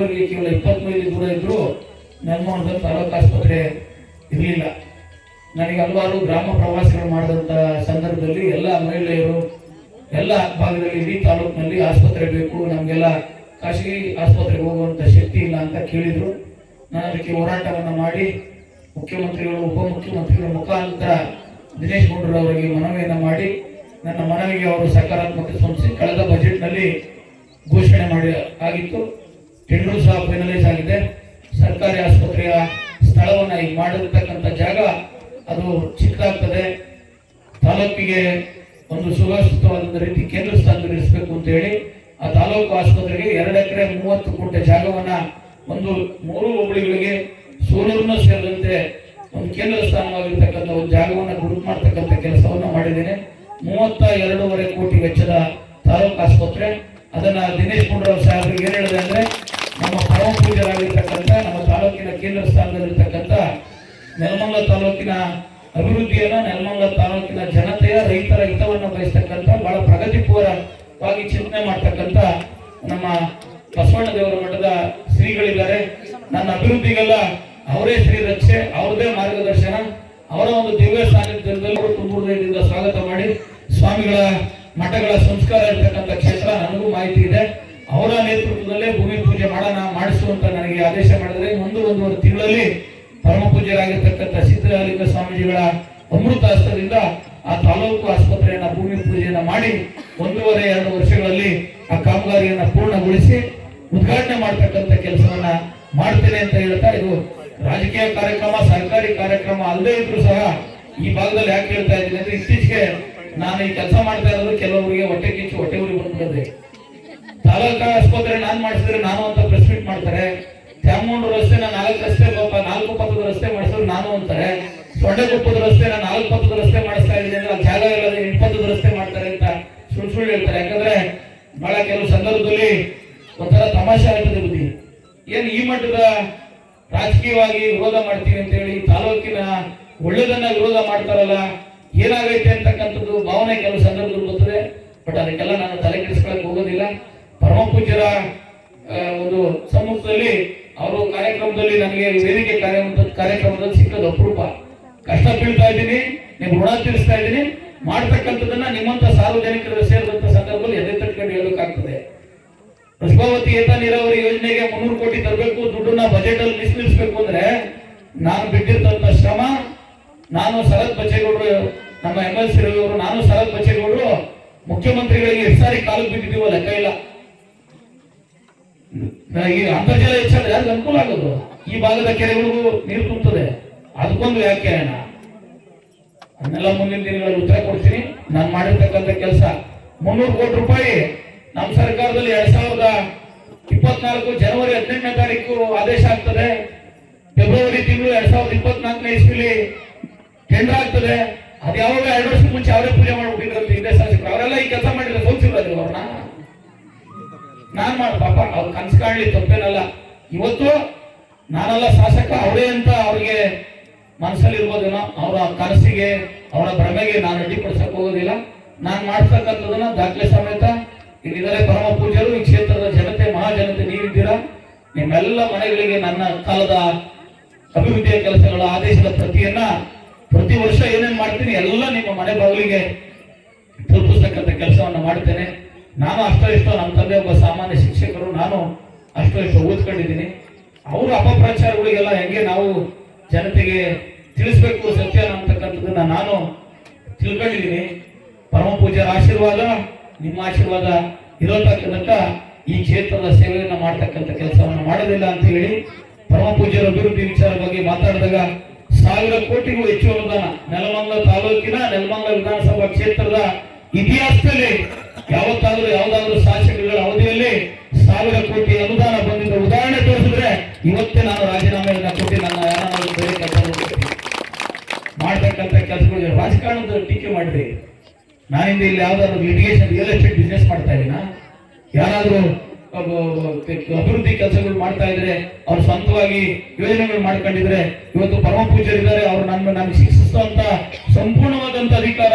ನೆಲಮಂಗಲಕ್ಕೆ ಕೇವಲ 20 ಮೈಲಿ ದೂರ ಇದ್ರು ನೆಲಮಂಗಲದ ತಾಲೂಕು ಆಸ್ಪತ್ರೆ ಇರಲಿಲ್ಲ. ನನಗೆ ಹಲವಾರು ಗ್ರಾಮ ಪ್ರವಾಸಗಳು ಮಾಡಿದಂಥ ಸಂದರ್ಭದಲ್ಲಿ ಎಲ್ಲ ಮಹಿಳೆಯರು ಎಲ್ಲ ಭಾಗದಲ್ಲಿ ಇಡೀ ತಾಲೂಕಿನಲ್ಲಿ ಆಸ್ಪತ್ರೆ ಬೇಕು, ನಮಗೆಲ್ಲ ಖಾಸಗಿ ಆಸ್ಪತ್ರೆಗೆ ಹೋಗುವಂಥ ಶಕ್ತಿ ಇಲ್ಲ ಅಂತ ಕೇಳಿದರು. ನಾನು ಅದಕ್ಕೆ ಹೋರಾಟವನ್ನು ಮಾಡಿ ಮುಖ್ಯಮಂತ್ರಿಗಳು ಉಪಮುಖ್ಯಮಂತ್ರಿಗಳ ಮುಖಾಂತರ ದಿನೇಶ್ ಗುಂಡೂರಾವ್ ಅವರಿಗೆ ಮನವಿಯನ್ನು ಮಾಡಿ ನನ್ನ ಮನವಿಗೆ ಅವರು ಸಕಾರಾತ್ಮಕ ಸ್ಪಂದಿಸಿ ಕಳೆದ ಬಜೆಟ್ನಲ್ಲಿ ಘೋಷಣೆ ಮಾಡಿ ಆಗಿತ್ತು. ಟೆಂಡರ್ ಸಹ ಫೈನಲೈಸ್ ಆಗಿದೆ. ಸರ್ಕಾರಿ ಆಸ್ಪತ್ರೆಯ ಸ್ಥಳವನ್ನು ಈಗ ಮಾಡಿರ್ತಕ್ಕಂಥ ಜಾಗ ಅದು ಚಿಕ್ಕದಾಗ್ತದೆ, ತಾಲೂಕಿಗೆ ಒಂದು ಸುವ್ಯವಸ್ಥಿತವಾದ ರೀತಿ ಕೇಂದ್ರ ಸ್ಥಾನದಲ್ಲಿ ಇರಿಸಬೇಕು ಅಂತ ಹೇಳಿ ಆ ತಾಲೂಕು ಆಸ್ಪತ್ರೆಗೆ 2 ಎಕರೆ 30 ಗುಂಟೆ ಜಾಗವನ್ನ ಒಂದು 3 ಹೋಬಳಿಗಳಿಗೆ ಸೂಲೂರನ್ನು ಸೇರಿದಂತೆ ಒಂದು ಕೇಂದ್ರ ಸ್ಥಾನವಾಗಿರ್ತಕ್ಕಂಥ ಒಂದು ಜಾಗವನ್ನು ಗುರುತು ಮಾಡ್ತಕ್ಕಂಥ ಕೆಲಸವನ್ನು ಮಾಡಿದ್ದೇನೆ. 32.5 ಕೋಟಿ ವೆಚ್ಚದ ತಾಲೂಕು ಆಸ್ಪತ್ರೆ. ಅದನ್ನ ದಿನೇಶ್ ಗುಂಡೂರಾವ್ ಸಾಹೇಬರಿಗೆ ಏನ್ ಹೇಳಿದೆ ಅಂದ್ರೆ, ನಮ್ಮ ಪರಮ ಪೂಜ್ಯರಾಗಿರ್ತಕ್ಕಂಥ ನಮ್ಮ ತಾಲೂಕಿನ ಕೇಂದ್ರ ಸ್ಥಾನದಲ್ಲಿರ್ತಕ್ಕಂಥ ನೆಲಮಂಗಲ ತಾಲೂಕಿನ ಅಭಿವೃದ್ಧಿಯನ್ನ, ನೆಲಮಂಗಲ ತಾಲೂಕಿನ ಜನತೆಯ ರೈತರ ಹಿತವನ್ನು ಬಯಸ್ತಕ್ಕಂಥ ಬಹಳ ಪ್ರಗತಿಪರವಾಗಿ ಚಿಂತನೆ ಮಾಡ್ತಕ್ಕಂಥ ನಮ್ಮ ಬಸವಣ್ಣ ದೇವರ ಮಠದ ಶ್ರೀಗಳಿದ್ದಾರೆ. ನನ್ನ ಅಭಿವೃದ್ಧಿಗೆಲ್ಲ ಅವರೇ ಶ್ರೀ ರಕ್ಷೆ, ಅವರದೇ ಮಾರ್ಗದರ್ಶನ, ಅವರ ಒಂದು ದಿವ್ಯ ಸಾನ್ನಿಧ್ಯದಲ್ಲಿ ತುಂಬುವುದರಿಂದ ಸ್ವಾಗತ ಮಾಡಿ ಸ್ವಾಮಿಗಳ ಮಠಗಳ ಸಂಸ್ಕಾರ ಇರತಕ್ಕಂಥ ಕ್ಷೇತ್ರ ನನಗೂ ಮಾಹಿತಿ ಇದೆ. ಅವರ ನೇತೃತ್ವದಲ್ಲೇ ಭೂಮಿ ಪೂಜೆ ಮಾಡಿಸುವಂತ ನನಗೆ ಆದೇಶ ಮಾಡಿದರೆ 1.5 ತಿಂಗಳಲ್ಲಿ ಪರಮ ಪೂಜ್ಯರಾಗಿರ್ತಕ್ಕಂಥ ಸಿದ್ದಲಿಂಗ ಸ್ವಾಮೀಜಿಗಳ ಅಮೃತ ಹಸ್ತದಿಂದ ಆ ತಾಲೂಕು ಆಸ್ಪತ್ರೆಯನ್ನ ಭೂಮಿ ಪೂಜೆಯನ್ನ ಮಾಡಿ 1.5-2 ವರ್ಷಗಳಲ್ಲಿ ಆ ಕಾಮಗಾರಿಯನ್ನ ಪೂರ್ಣಗೊಳಿಸಿ ಉದ್ಘಾಟನೆ ಮಾಡತಕ್ಕಂಥ ಕೆಲಸವನ್ನ ಮಾಡ್ತೇನೆ ಅಂತ ಹೇಳ್ತಾ, ಇದು ರಾಜಕೀಯ ಕಾರ್ಯಕ್ರಮ, ಸರ್ಕಾರಿ ಕಾರ್ಯಕ್ರಮ ಅಲ್ಲದೆ ಇದ್ರು ಸಹ ಈ ಭಾಗದಲ್ಲಿ ಯಾಕೆ ಹೇಳ್ತಾ ಇದ್ದೀನಿ ಅಂದ್ರೆ, ಇತ್ತೀಚೆಗೆ ನಾನು ಈ ಕೆಲಸ ಮಾಡ್ತಾ ಇರೋದು ಕೆಲವರಿಗೆ ಹೊಟ್ಟೆ ಕಿಚ್ಚು ಹೊಟ್ಟೆ ಉರಿ ಬಂದಿದೆ. ತಾಲೂಕು ಆಸ್ಪತ್ರೆ ನಾನ್ ಮಾಡಿಸಿದ್ರೆ ನಾನು ಅಂತ ಪ್ರೆಸ್ ಮೀಟ್ ಮಾಡ್ತಾರೆ. ಚಾಮುಂಡಿ ರಸ್ತೆ 4 ರಸ್ತೆ 4 ಪಥದ ರಸ್ತೆ ಮಾಡಿಸಿದ್ರು ನಾನು ಅಂತಾರೆ. ಸೊಂಡೆಗುಪ್ಪದ ರಸ್ತೆ 4 ಪಥದ ರಸ್ತೆ ಮಾಡಿಸ್ತಾ ಇದ್ದೀನಿ ಅಂದ್ರೆ ಅಲ್ಲಿ ಜಾಗ ಇಲ್ಲ, 8 ಪಥದ ರಸ್ತೆ ಮಾಡ್ತಾರೆ ಅಂತ ಸುಳ್ಳು ಹೇಳ್ತಾರೆ. ಯಾಕಂದ್ರೆ ಬಹಳ ಕೆಲವು ಸಂದರ್ಭದಲ್ಲಿ ಒಂಥರ ತಮಾಷೆ ಆಗ್ತದೆ ಬುದ್ಧಿ. ಏನ್ ಈ ಮಟ್ಟದ ರಾಜಕೀಯವಾಗಿ ವಿರೋಧ ಮಾಡ್ತೀವಿ ಅಂತ ಹೇಳಿ ತಾಲೂಕಿನ ಒಳ್ಳೆದನ್ನ ವಿರೋಧ ಮಾಡ್ತಾರಲ್ಲ, ಏನಾಗೈತೆ ಅಂತಕ್ಕಂಥದ್ದು ಭಾವನೆ ಕೆಲವು ಸಂದರ್ಭದಲ್ಲಿ ಬರ್ತದೆ. ಬಟ್ ಅದಕ್ಕೆಲ್ಲ ನಾನು ತಲೆ ಕೆಡಿಸ್ಕೊಳಕ್ ಹೋಗೋದಿಲ್ಲ. ಪರಮ ಪೂಜ್ಯರ ಒಂದು ಸಮ್ಮುಖದಲ್ಲಿ ಅವರು ಕಾರ್ಯಕ್ರಮದಲ್ಲಿ ನನಗೆ ವೇದಿಕೆ ಕಾರ್ಯಕ್ರಮದಲ್ಲಿ ಸಿಕ್ಕದ ಅಪರೂಪ. ಕಷ್ಟ ಬೀಳ್ತಾ ಇದ್ದೀನಿ, ನೀವು ಋಣ ತೀರಿಸ್ತಾ ಇದ್ದೀನಿ, ಮಾಡ್ತಕ್ಕಂಥದ್ದನ್ನ ನಿಮ್ಮಂತ ಸಾರ್ವಜನಿಕರು ಸೇರಿದಂತ ಸಂದರ್ಭದಲ್ಲಿ ಎದೆ ತಟ್ಕೊಂಡು ಹೇಳಬೇಕಾಗ್ತದೆ. ಪುಷ್ಪಾವತಿ ಏತ ನೀರಾವರಿ ಯೋಜನೆಗೆ 300 ಕೋಟಿ ತರಬೇಕು, ದುಡ್ಡನ್ನ ಬಜೆಟ್ ಅಲ್ಲಿ ಮೀಸಲಿರಿಸಬೇಕು ಅಂದ್ರೆ ನಾನು ಬಿಟ್ಟಿರ್ತಂತ ಶ್ರಮ, ನಾನು ಶರತ್ ಬಚ್ಚೇಗೌಡರು, ನಮ್ಮ MLC ರವಿ ಅವರು, ನಾನು ಶರತ್ ಬಚ್ಚೇಗೌಡರು ಮುಖ್ಯಮಂತ್ರಿಗಳಿಗೆ ಎಷ್ಟು ಸಾರಿ ಕಾಲಕ್ಕೆ ಬಿಟ್ಟಿದ್ದೀವೋ ಲೆಕ್ಕ ಇಲ್ಲ. ಈ ಅಂತರ್ಜಲ ಹೆಚ್ಚಾದ್ರೆ ಯಾರಿಗೆ ಅನುಕೂಲ ಆಗೋದು? ಈ ಭಾಗದ ಕೆರೆಗಳಿಗೂ ನೀರು ತುಂಬುತ್ತದೆ, ಅದಕ್ಕೊಂದು ವ್ಯಾಖ್ಯಾನ. ಅದನ್ನೆಲ್ಲ ಮುಂದಿನ ದಿನಗಳಲ್ಲಿ ಉತ್ತರ ಕೊಡ್ತೀನಿ. ನಾನು ಮಾಡಿರ್ತಕ್ಕಂಥ ಕೆಲಸ 300 ಕೋಟಿ ರೂಪಾಯಿ ನಮ್ಮ ಸರ್ಕಾರದಲ್ಲಿ 2024 ಜನವರಿ 18ನೇ ತಾರೀಕು ಆದೇಶ ಆಗ್ತದೆ. ಫೆಬ್ರವರಿ ತಿಂಗಳು 2024ನೇ ಇಸ್ವಿಲಿ ಟೆಂಡರ್ ಆಗ್ತದೆ. ಅದು ಯಾವಾಗ 2 ವರ್ಷದ ಮುಂಚೆ ಅವರೇ ಪೂಜೆ ಮಾಡ್ಬಿಟ್ಟಿದ್ರಂತೆ ಹಿಂದೆ ಶಾಸಕರು. ಅವರೆಲ್ಲ ಈ ಕೆಲಸ ಮಾಡಿದ್ರೆ ಸೋಲ್ಸಿರೋದು ಅವ್ರನ್ನ. ನಾನ್ ಪಾಪ ಅವ್ರು ಕನ್ಸು ಕಾಣ್ಲಿ, ತಪ್ಪೇನಲ್ಲ. ಇವತ್ತು ನಾನೆಲ್ಲ ಶಾಸಕ ಅವರೇ ಅಂತ ಅವ್ರಿಗೆ ಮನಸ್ಸಲ್ಲಿ ಇರ್ಬೋದೇನೋ. ಅವರ ಕನಸಿಗೆ, ಅವರ ಭ್ರಮೆಗೆ ನಾನು ಅಡ್ಡಿಪಡಿಸಕ್ ಹೋಗೋದಿಲ್ಲ. ನಾನ್ ಮಾಡ್ತಕ್ಕಂಥದನ್ನ ದಾಖಲೆ ಸಮೇತ ಇಲ್ಲಿದ್ದಾರೆ ಪರಮ ಪೂಜ್ಯರು, ಈ ಕ್ಷೇತ್ರದ ಜನತೆ, ಮಹಾಜನತೆ ನೀವಿದ್ದೀರಾ. ನಿಮ್ಮೆಲ್ಲ ಮನೆಗಳಿಗೆ ನನ್ನ ಕಾಲದ ಅಭಿವೃದ್ಧಿಯ ಕೆಲಸಗಳ ಆದೇಶದ ಪ್ರತಿಯನ್ನ ಪ್ರತಿ ವರ್ಷ ಏನೇನ್ ಮಾಡ್ತೀನಿ ಎಲ್ಲ ನಿಮ್ಮ ಮನೆ ಬಾಗಿಲಿಗೆ ತಲುಪಿಸ್ತಕ್ಕಂಥ ಕೆಲಸವನ್ನ ಮಾಡ್ತೇನೆ. ನಾನು ಅಷ್ಟೋ ಇಷ್ಟೋ, ನಮ್ಮ ತಂದೆ ಒಬ್ಬ ಸಾಮಾನ್ಯ ಶಿಕ್ಷಕರು, ನಾನು ಅಷ್ಟೋ ಇಷ್ಟೋ ಓದ್ಕೊಂಡಿದ್ದೀನಿ. ಅವ್ರ ಅಪಪ್ರಚಾರಗಳಿಗೆಲ್ಲ ಹೆಂಗೆ ನಾವು ಜನತೆಗೆ ತಿಳಿಸ್ಬೇಕು ಸತ್ಯ ಅಂತಕ್ಕಂಥದ್ದನ್ನ ನಾನು ತಿಳ್ಕೊಂಡಿದ್ದೀನಿ. ಪರಮ ಪೂಜ್ಯರ ಆಶೀರ್ವಾದ, ನಿಮ್ಮ ಆಶೀರ್ವಾದ ಇರೋ ತನಕ ಈ ಕ್ಷೇತ್ರದ ಸೇವೆಯನ್ನ ಮಾಡ್ತಕ್ಕಂಥ ಕೆಲಸವನ್ನು ಮಾಡೋದಿಲ್ಲ ಅಂತ ಹೇಳಿ, ಪರಮ ಪೂಜ್ಯರ ಅಭಿವೃದ್ಧಿ ವಿಚಾರ ಬಗ್ಗೆ ಮಾತಾಡಿದಾಗ 1000 ಕೋಟಿಗೂ ಹೆಚ್ಚು ಅನುದಾನ ನೆಲಮಂಗಲ ತಾಲೂಕಿನ ನೆಲಮಂಗಲ ವಿಧಾನಸಭಾ ಕ್ಷೇತ್ರದ ಇತಿಹಾಸದಲ್ಲಿ ಯಾವ್ದಾದ್ರು ಶಾಸಕರುಗಳ ಅವಧಿಯಲ್ಲಿ 1000 ಕೋಟಿ ಅನುದಾನ ಬಂದಿದ್ದ ಉದಾಹರಣೆ ತೋರಿಸಿದ್ರೆ ಇವತ್ತೇ ನಾನು ರಾಜೀನಾಮೆಯನ್ನ ಕೊಟ್ಟು ನನ್ನ ಯಾರು ಬೇರೆ ಕೆಲಸ ಮಾಡ್ತಕ್ಕಂಥ ಕೆಲಸಗಳು. ರಾಜಕಾರಣದ ಟೀಕೆ ಮಾಡಿದ್ರಿ. ನಾನಿಂದ ಇಲ್ಲಿ ಯಾವ್ದಾದ್ರು ಲಿಟಿಗೇಷನ್ ರಿಯಲ್ ಎಸ್ಟೇಟ್ ಬಿಸ್ನೆಸ್ ಮಾಡ್ತಾ ಇದ್ದೀನ? ಯಾರಾದ್ರೂ ಅಭಿವೃದ್ಧಿ ಕೆಲಸಗಳು ಮಾಡ್ತಾ ಇದ್ರೆ, ಅವ್ರು ಸ್ವಂತವಾಗಿ ಯೋಜನೆಗಳು ಮಾಡ್ಕೊಂಡಿದ್ರೆ, ಇವತ್ತು ಪರಮ ಪೂಜ್ಯರಿದ್ದಾರೆ, ಅವ್ರು ನನಗೆ ಶಿಕ್ಷಿಸುವಂತ ಸಂಪೂರ್ಣವಾದಂತ ಅಧಿಕಾರ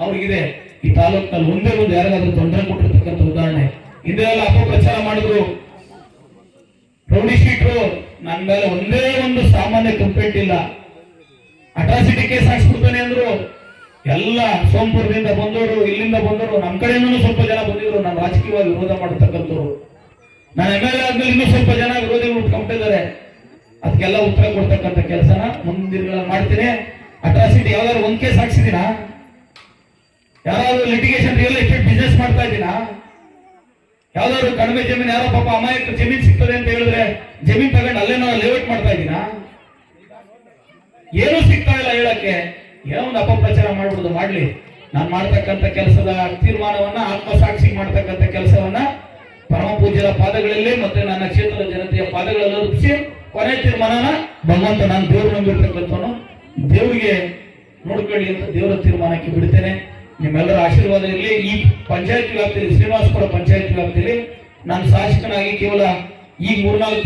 ಅವ್ರಿಗಿದೆ. ಈ ತಾಲೂಕಿನಲ್ಲಿ ಒಂದೇ ಒಂದು ಯಾರಿಗಾದ್ರೂ ತೊಂದರೆ ಕೊಟ್ಟಿರ್ತಕ್ಕಂಥ ಉದಾಹರಣೆ ಹಿಂದೆ ಎಲ್ಲ ಅಪಪ್ರಚಾರ ಮಾಡಿದ್ರು. ರೌಡಿ ಶೀಟ್ರು ನನ್ನ ಮೇಲೆ ಒಂದೇ ಒಂದು ಸಾಮಾನ್ಯ ಕಂಪ್ಲೇಂಟ್ ಇಲ್ಲ. ಅಟ್ರಾಸಿಟಿ ಕೇಸ್ ಹಾಕ್ಸ್ಬಿಡ್ತಾನೆ ಅಂದ್ರು. ಎಲ್ಲ ಸೋಂಪುರದಿಂದ ಬಂದವರು, ಇಲ್ಲಿಂದ ಬಂದವರು, ನಮ್ಮ ಕಡೆಯಿಂದ ಸ್ವಲ್ಪ ಜನ ಬಂದಿದ್ರು ನಾನು ರಾಜಕೀಯವಾಗಿ ವಿರೋಧ ಮಾಡತಕ್ಕಂಥವ್ರು. ನಾನು MLA ಆದ್ಮೇಲೆ ಇನ್ನೂ ಸ್ವಲ್ಪ ಜನ ವಿರೋಧಿಗಳು ಉಟ್ಕೊಂಡಿದ್ದಾರೆ. ಅದಕ್ಕೆಲ್ಲ ಉತ್ತರ ಕೊಡ್ತಕ್ಕಂಥ ಕೆಲಸನ ಮುಂದಿನ ದಿನಗಳಲ್ಲಿ ಮಾಡ್ತೀನಿ. ಅಟ್ರಾಸಿಟಿ ಯಾವ್ದಾದ್ರು ಒಂದ್ ಕೇಸ್ ಹಾಕ್ಸಿದೀನಾ? ಯಾರಾದ್ರೂ ಲಿಟಿಗೇಷನ್ ರಿಯಲ್ ಎಸ್ಟೇಟ್ ಬಿಸ್ನೆಸ್ ಮಾಡ್ತಾ ಇದ್ದೀನಾ? ಯಾವ್ದಾದ್ರು ಕಡಿಮೆ ಜಮೀನು, ಯಾರೋ ಪಾಪ ಅಮಾಯಕ ಜಮೀನ್ ಸಿಗ್ತದೆ ಅಂತ ಹೇಳಿದ್ರೆ ಜಮೀನ್ ತಗೊಂಡು ಅಲ್ಲೇನೋ ಲೇಔಟ್ ಮಾಡ್ತಾ ಇದ್ದೀನಾ? ಏನೂ ಸಿಗ್ತಾ ಇಲ್ಲ ಹೇಳಕ್ಕೆ. ಏನೋ ಒಂದು ಅಪಪ್ರಚಾರ ಮಾಡ್ಬಿಡುದು ಮಾಡ್ಲಿ. ನಾನು ಮಾಡ್ತಕ್ಕಂಥ ಕೆಲಸದ ತೀರ್ಮಾನವನ್ನ ಆತ್ಮಸಾಕ್ಷಿ ಮಾಡ್ತಕ್ಕಂಥ ಕೆಲಸವನ್ನ ಪರಮ ಪೂಜ್ಯರ ಪಾದಗಳಲ್ಲಿ ಮತ್ತೆ ನನ್ನ ಕ್ಷೇತ್ರದ ಜನತೆಯ ಪಾದಗಳಲ್ಲಿ ರೂಪಿಸಿ ಕೊನೆ ತೀರ್ಮಾನನ ಭಗವಂತ ನಾನು ದೇವ್ರು ನಂಬಿರ್ತಕ್ಕಂಥವನು, ದೇವರಿಗೆ ನೋಡ್ಕೊಳ್ಳಿ ಅಂತ ದೇವರ ತೀರ್ಮಾನಕ್ಕೆ ಬಿಡ್ತೇನೆ. ನಿಮ್ಮೆಲ್ಲರ ಆಶೀರ್ವಾದ ಇರಲಿ. ಈ ಪಂಚಾಯತ್ ವ್ಯಾಪ್ತಿಯಲ್ಲಿ, ಶ್ರೀನಿವಾಸಪುರ ಪಂಚಾಯತ್ ವ್ಯಾಪ್ತಿಯಲ್ಲಿ ನಾನು ಶಾಸಕನಾಗಿ ಕೇವಲ ಈ 3-4